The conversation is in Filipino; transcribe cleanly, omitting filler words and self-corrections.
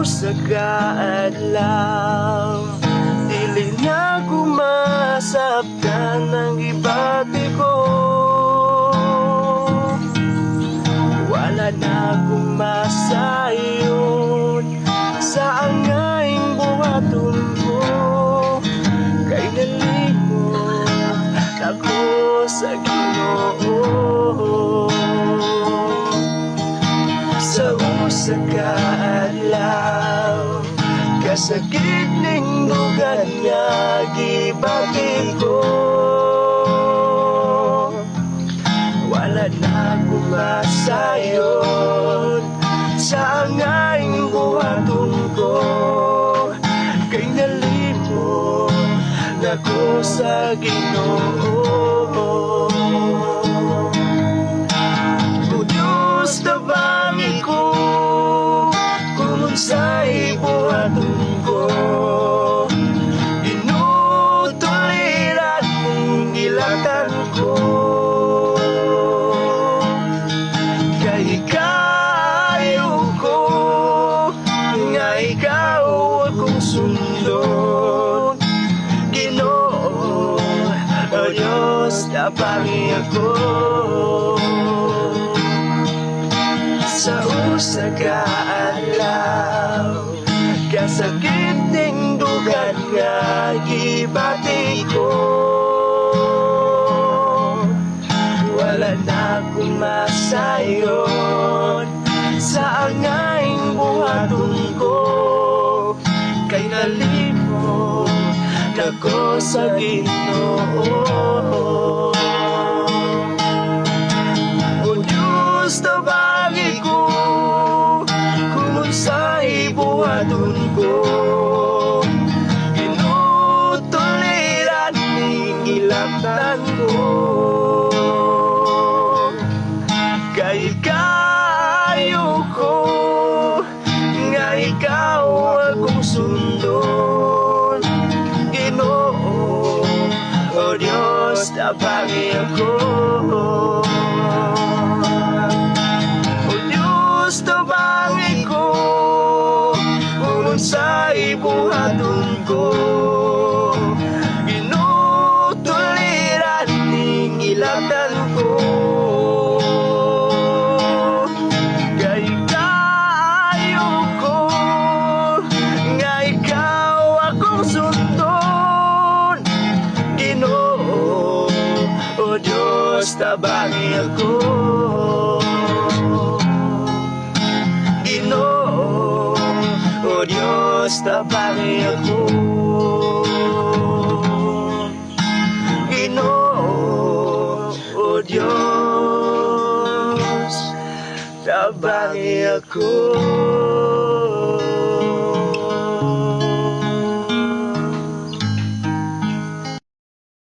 sa kaadlaw, dili na kumasabtan ng gibati ko. Wala na akong masayon sa angayng buhaton ko, kay nalimot ako sa Ginoo. Sa usa ka adlaw, kasakit ning dugan nga gibati ko. Wala na akong masayon sa angayng buhaton ko, kay nalimot ako sa Ginoo. O Diyos, tabangi ko kung unsay buhaton ko, inutuliran mong ilatan ko. Kay kayo ko nga ikaw akong sundon, Ginoo. O Diyos, tabangi ako. Sa usa ka adlaw, kasakit ning dugan nga gibati ko. Wala na akong masayon sa angayng buhaton ko, kay nalimot ako sa Ginoo. O Diyos, tabangi ko kung unsay buhaton ko, inutuliran ning ilatan ko. Kay kayo ko nga ikaw akong sundon, Ginoo. O Diyos, tabangi ako. O Diyos, tabangi ko kung unsay buhaton ko, inutuliran ning ilatan ko. Kay kayo ko nga ikaw akong sundon, Ginoo. O Diyos, tabangi ako. Ginoo. O Diyos, tabangi ako. Ginoo. O Diyos, tabangi ako.